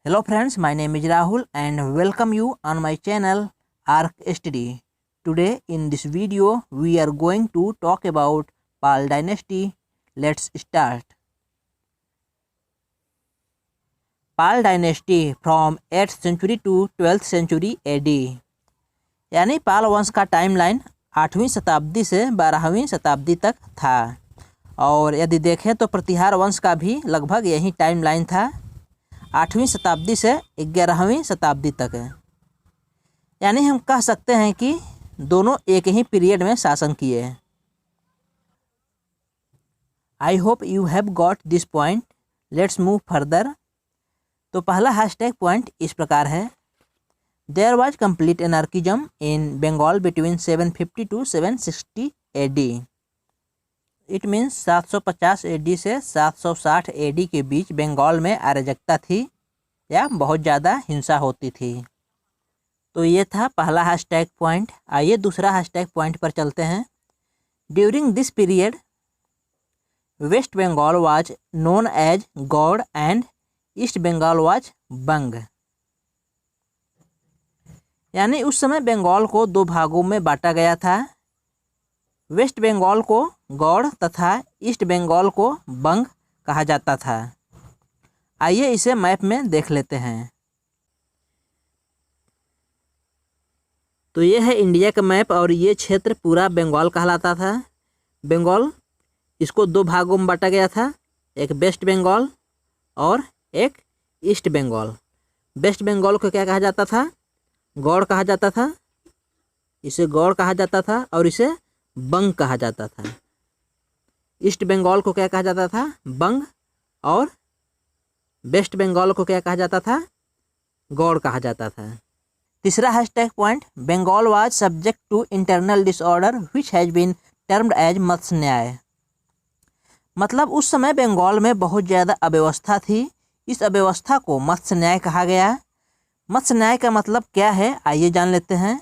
Hello friends, my name is Rahul and welcome you on my channel Arc Study. Today in this video we are going to talk about Pal dynasty. Let's start. Pal dynasty from 8th century to 12th century AD, यानी पाल वंश का timeline 8वीं शताब्दी से 12वीं शताब्दी तक था। और यदि देखें तो प्रतिहार वंश का भी लगभग यही टाइमलाइन था, 8वीं शताब्दी से 11वीं शताब्दी तक। यानी हम कह सकते हैं कि दोनों एक ही पीरियड में शासन किए। I hope you have got this point. Let's move further. तो पहला हैशटैग पॉइंट इस प्रकार है, there was complete anarchism in Bengal between 750 to 760 AD। It means 750 AD से 760 AD के बीच बंगाल में अराजकता थी या बहुत ज़्यादा हिंसा होती थी। तो ये था पहला हैशटैग पॉइंट। आइए दूसरा हैशटैग पॉइंट पर चलते हैं। During this period West Bengal was known as Gaur and East Bengal was Banga. यानी उस समय बंगाल को दो भागों में बांटा गया था। वेस्ट बंगाल को गौड़ तथा ईस्ट बंगाल को बंग कहा जाता था। आइए इसे मैप में देख लेते हैं। तो ये है इंडिया का मैप और ये क्षेत्र पूरा बंगाल कहलाता था। बंगाल इसको दो भागों में बांटा गया था, एक वेस्ट बंगाल और एक ईस्ट बंगाल। वेस्ट बंगाल को क्या कहा जाता था? गौड़ कहा जाता था। इसे गौड़ कहा जाता था और इसे बंग कहा जाता था। ईस्ट बंगाल को क्या कहा जाता था? बंग। और वेस्ट बंगाल को क्या कहा जाता था? गौड़ कहा जाता था। तीसरा hashtag point, Bengal was subject to internal disorder which has been termed as matsya nyaya. मतलब उस समय बंगाल में बहुत ज़्यादा अव्यवस्था थी। इस अव्यवस्था को मत्स्य न्याय कहा गया। मत्स्य न्याय का मतलब क्या है, आइए जान लेते हैं।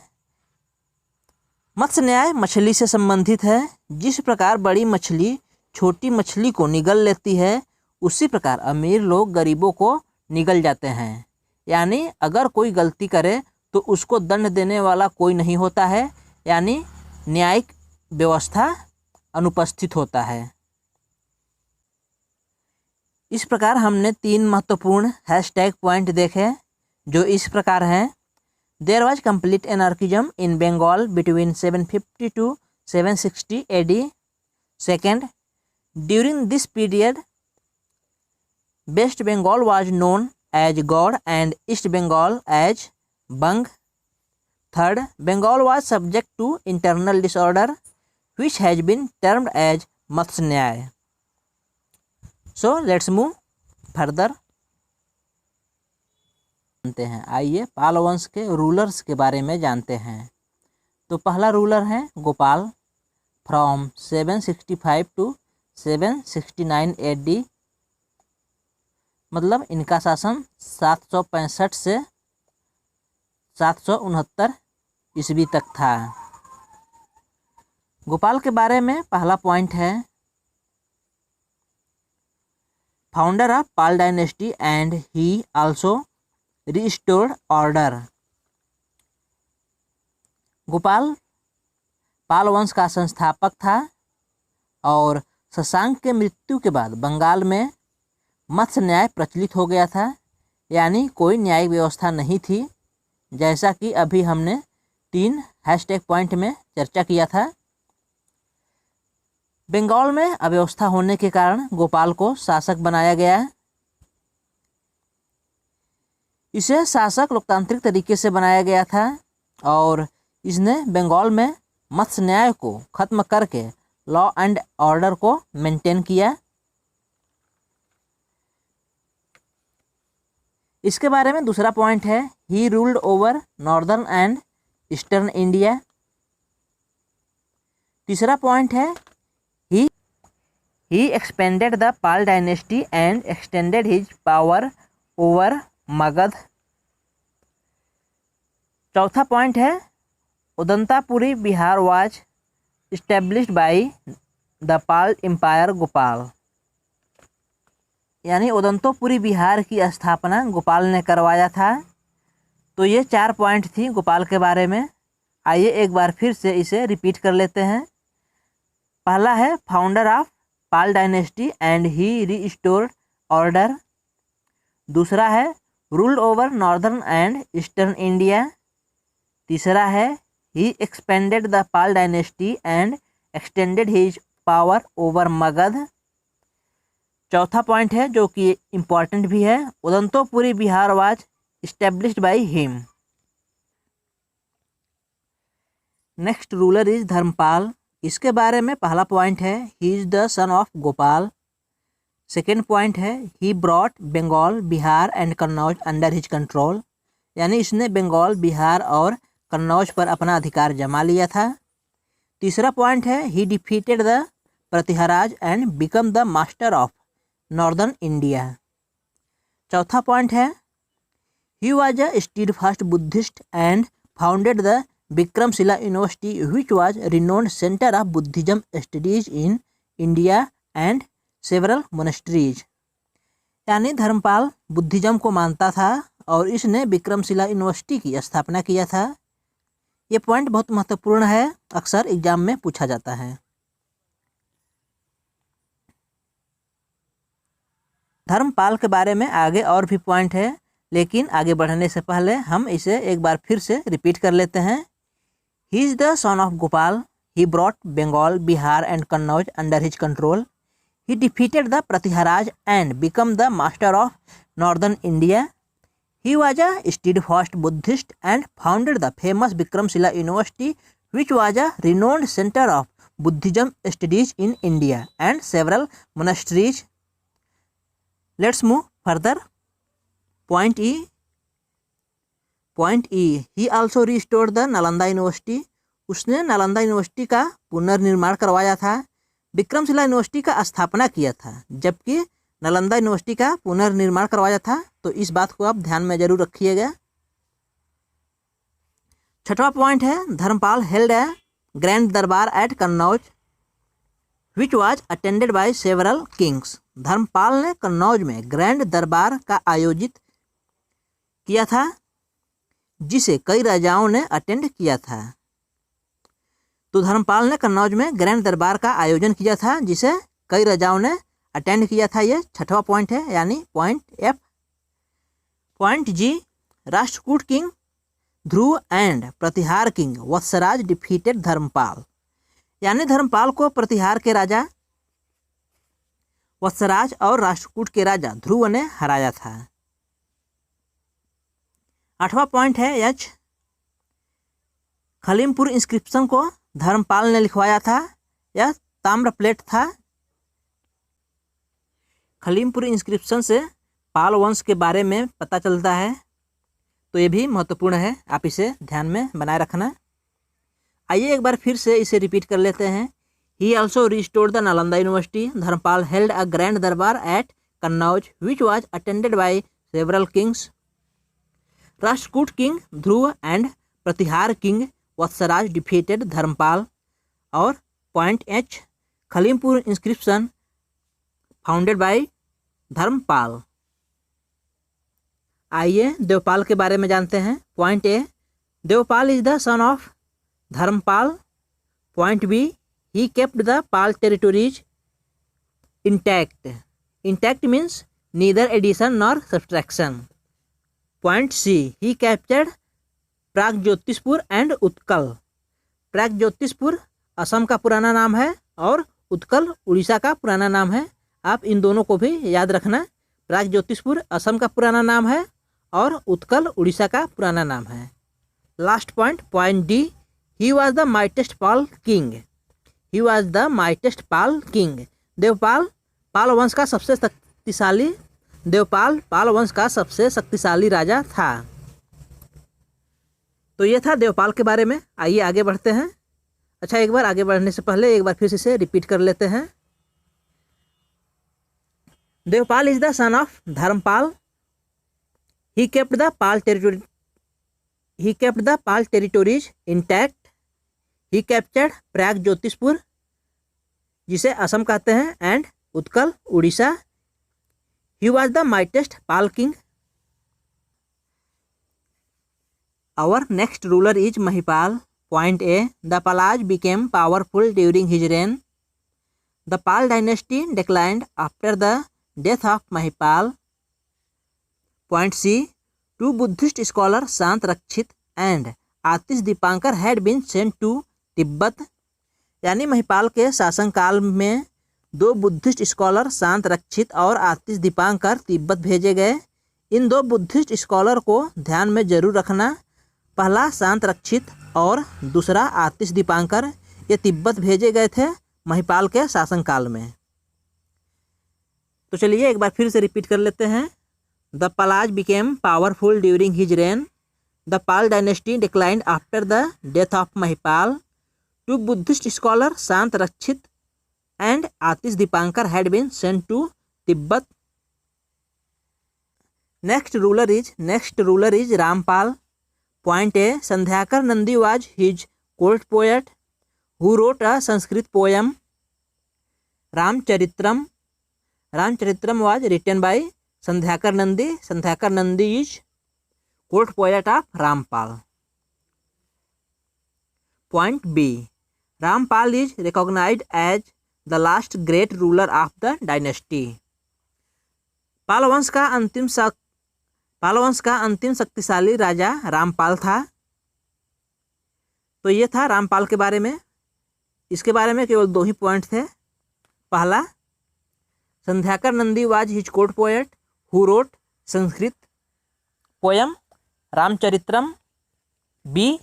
मत्स्य न्याय मछली से संबंधित है। जिस प्रकार बड़ी मछली छोटी मछली को निगल लेती है, उसी प्रकार अमीर लोग गरीबों को निगल जाते हैं। यानी अगर कोई गलती करे तो उसको दंड देने वाला कोई नहीं होता है, यानी न्यायिक व्यवस्था अनुपस्थित होता है। इस प्रकार हमने 3 महत्वपूर्ण हैशटैग पॉइंट देखे जो इस प्रकार हैं। There was complete anarchism in Bengal between 750 to 760 AD. Second, during this period, West Bengal was known as Gaud and East Bengal as Bang. Third, Bengal was subject to internal disorder, which has been termed as Matsya Nyaya. So let's move further. हैं। आइए पाल वंश के rulers के बारे में जानते हैं। तो पहला रूलर है गोपाल फ्रॉम 765 टू 769 AD। मतलब इनका शासन 765 से 769 ईस्वी तक था। गोपाल के बारे में पहला पॉइंट है, founder of Pal dynasty and he also restored order. Gopal Pal वंश का संस्थापक था और शशांक के मृत्यु के बाद बंगाल में मत्स्य न्याय प्रचलित हो गया था। यानी कोई न्यायिक व्यवस्था नहीं थी, जैसा कि अभी हमने 3 हैशटैग पॉइंट में चर्चा किया था। बंगाल में अव्यवस्था होने के कारण गोपाल को शासक बनाया गया। इसे शासक लोकतांत्रिक तरीके से बनाया गया था और इसने बंगाल में मत्स्य न्याय को खत्म करके लॉ एंड ऑर्डर को मेंटेन किया। इसके बारे में दूसरा पॉइंट है, he ruled over northern and eastern India. तीसरा पॉइंट है, he expanded the Pal dynasty and extended his power over Magadh. चौथा पॉइंट है, Udantapuri Bihar was established by the Pal empire Gopal. यानी उदंतोपुरी बिहार की स्थापना गोपाल ने करवाया था। तो ये 4 पॉइंट थी गोपाल के बारे में। आइए एक बार फिर से इसे रिपीट कर लेते हैं। पहला है founder of Pal dynasty and he restored order. दूसरा है ruled over northern and eastern India. तीसरा है he expanded the Pal dynasty and extended his power over Magadh. चौथा पॉइंट है जो कि इम्पॉर्टेंट भी है, Udantapuri Bihar was established by him. Next ruler is Dharmapal. इसके बारे में पहला पॉइंट है he is the son of Gopal. Second point है he brought Bengal Bihar and Kannauj under his control, यानी इसने बंगाल बिहार और कन्नौज पर अपना अधिकार जमा लिया था। तीसरा पॉइंट है he defeated the Pratiharas and became the master of northern India. चौथा पॉइंट है he was a steadfast Buddhist and founded the Vikramshila university which was renowned centre of Buddhism studies in India and several monasteries. यानी Dharmapal Buddhism को मानता था और इसने Vikramshila university की स्थापना किया था। ये पॉइंट बहुत महत्वपूर्ण है, अक्सर एग्जाम में पूछा जाता है। धर्मपाल के बारे में आगे और भी पॉइंट है, लेकिन आगे बढ़ने से पहले हम इसे एक बार फिर से रिपीट कर लेते हैं। He is the son of Gopal. He brought Bengal Bihar and Kannauj under his control. He defeated the Pratiharaj and became the master of northern India. He was a steadfast Buddhist and founded the famous Vikramshila University, which was a renowned center of Buddhism studies in India and several monasteries. Let's move further. Point E. Point E. He also restored the Nalanda University. उसने Nalanda university का पुनर्निर्माण करवाया था। Vikramshila university का स्थापना किया था, जबकि नालंदा यूनिवर्सिटी का पुनर्निर्माण करवाया था। तो इस बात को आप ध्यान में जरूर रखिएगा। छठवां पॉइंट है Dharmapala held a grand darbar at Kannauj which was attended by several kings. Dharmapala ने कन्नौज में ग्रैंड दरबार का आयोजित किया था, जिसे कई राजाओं ने अटेंड किया था। तो धर्मपाल ने कन्नौज में ग्रैंड दरबार का आयोजन किया था, जिसे कई राजाओं ने अटेंड किया था। ये छठवां पॉइंट है, यानी point F. Point G, Rashtrakuta king Dhruva and Pratihara king Vatsaraj defeated Dharmapala. यानी धर्मपाल को प्रतिहार के राजा वत्सराज और राष्ट्रकूट के राजा ध्रुव ने हराया था। आठवां पॉइंट है एच। खलीमपुर इंस्क्रिप्शन को धर्मपाल ने लिखवाया था। यह ताम्र प्लेट था। खलीमपुर इंस्क्रिप्शन से पाल वंश के बारे में पता चलता है, तो ये भी महत्वपूर्ण है, आप इसे ध्यान में बनाए रखना। आइए एक बार फिर से इसे रिपीट कर लेते हैं। He also restored the Nalanda university. Dharmapal held a grand darbar at Kannauj which was attended by several kings. Rashtrakuta king Dhruva and Pratihara king Vatsaraj defeated Dharmapal. और point H, Khalimpur inscription founded by Dharmapal. आइए देवपाल के बारे में जानते हैं। Point A, Devpal is the son of Dharmapal. Point B, he kept the Pal territories intact. Intact means neither addition nor subtraction. Point C, he captured Pragjyotishpur and Utkal. Pragjyotishpur Assam का पुराना नाम है और उत्कल उड़ीसा का पुराना नाम है। आप इन दोनों को भी याद रखना। प्रागज्योतिषपुर असम का पुराना नाम है और उत्कल उड़ीसा का पुराना नाम है। Last point, point D, he was the mightiest Pal king. He was the mightiest Pal king. Devpal Pal वंश का सबसे शक्तिशाली देवपाल पाल वंश का सबसे शक्तिशाली राजा था। तो ये था देवपाल के बारे में। आइए आगे बढ़ते हैं। अच्छा, एक बार आगे बढ़ने से पहले एक बार फिर से इसे रिपीट कर लेते हैं। Devpal is the son of Dharmapal. He kept the Pal territories intact. He captured Pragjyotishpur, जिसे असम कहते हैं, and Utkal Orissa. He was the mightiest Pal king. Our next ruler is Mahipal. Point A, the Palas became powerful during his reign. The Pal dynasty declined after the death of Mahipal. Point C, two Buddhist scholar Shanta Rakshit and Atish Dipankar had been sent to Tibet. यानी महिपाल के शासनकाल में 2 Buddhist scholar Shanta रक्षित और आतिश दीपांकर तिब्बत भेजे गए। इन 2 Buddhist scholar को ध्यान में जरूर रखना। पहला शांत रक्षित और दूसरा आतिश दीपांकर, ये तिब्बत भेजे गए थे महिपाल के शासनकाल में। तो चलिए एक बार फिर से रिपीट कर लेते हैं। The Palas became powerful during his reign. The Pal dynasty declined after the death of Mahipal. Two Buddhist scholar Shanta Rakshit and Atish Dipankar had been sent to Tibet. Next ruler is Rampal. Point A, Sandhyakar Nandi was his court poet who wrote a Sanskrit poem Ramcharitram. Ramcharitram was written by Sandhyakar Nandi. Sandhyakar Nandi is court poet of Rampal. Point B, Rampal is recognised as the last great ruler of the dynasty. Pal वंश का अंतिम शक्तिशाली राजा रामपाल था। तो ये था रामपाल के बारे में। इसके बारे में केवल 2 ही पॉइंट थे। पहला, Sandhyakar Nandi was his court poet who wrote Sanskrit poem Ramcharitram. B,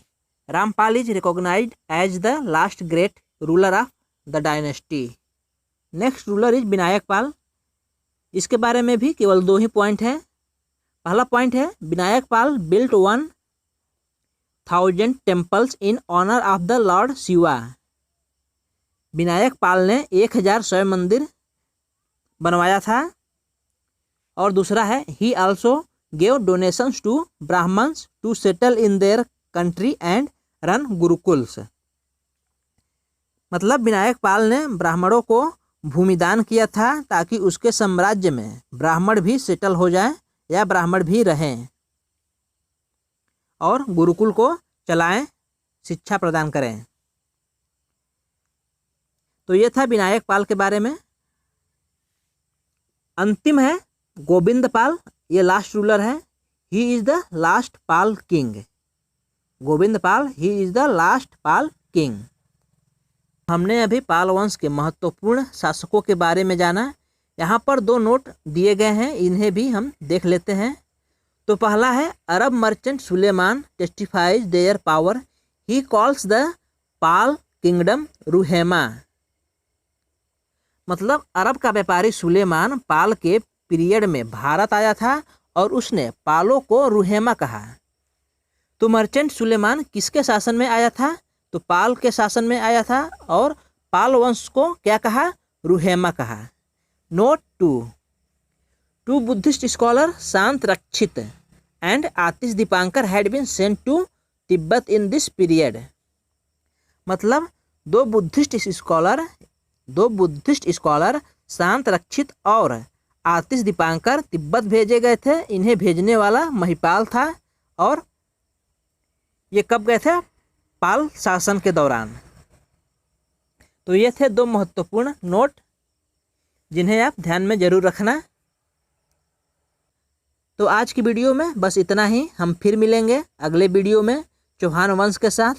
Rampal is recognised as the last great ruler of the dynasty. Next ruler is Vinayak Pal. इसके बारे में भी केवल 2 ही पॉइंट है। पहला पॉइंट है, Vinayak Pal built 1000 temples in honour of the lord Shiva. Vinayak Pal ने 1000 स्वयं मंदिर बनवाया था। और दूसरा है, he also gave donations to Brahmins to settle in their country and run gurukuls. मतलब विनायक पाल ने ब्राह्मणों को भूमिदान किया था ताकि उसके साम्राज्य में ब्राह्मण भी सेटल हो जाएं या ब्राह्मण भी रहें और गुरुकुल को चलाएं, शिक्षा प्रदान करें। तो ये था विनायक पाल के बारे में। अंतिम है गोविंद पाल, ये लास्ट रूलर है। He is the last Pal king. Govind Pal, he is the last Pal king. हमने अभी पाल वंश के महत्वपूर्ण शासकों के बारे में जाना। यहाँ पर 2 नोट दिए गए हैं, इन्हें भी हम देख लेते हैं। तो पहला है, Arab merchant Sulaiman testifies their power. He calls the Pal kingdom Ruhema. मतलब अरब का व्यापारी सुलेमान पाल के पीरियड में भारत आया था और उसने पालों को रुहेमा कहा। तो मर्चेंट सुलेमान किसके शासन में आया था? तो पाल के शासन में आया था और पाल वंश को क्या कहा? रुहेमा कहा। Note 2 Buddhist scholar Shanta Rakshit and Atish Dipankar had been sent to Tibet in this period. मतलब 2 बुद्धिस्ट स्कॉलर शांत रक्षित और आतिश दीपांकर तिब्बत भेजे गए थे। इन्हें भेजने वाला महिपाल था और ये कब गए थे? पाल शासन के दौरान। तो ये थे 2 महत्वपूर्ण नोट जिन्हें आप ध्यान में जरूर रखना। तो आज की वीडियो में बस इतना ही। हम फिर मिलेंगे अगले वीडियो में चौहान वंश के साथ।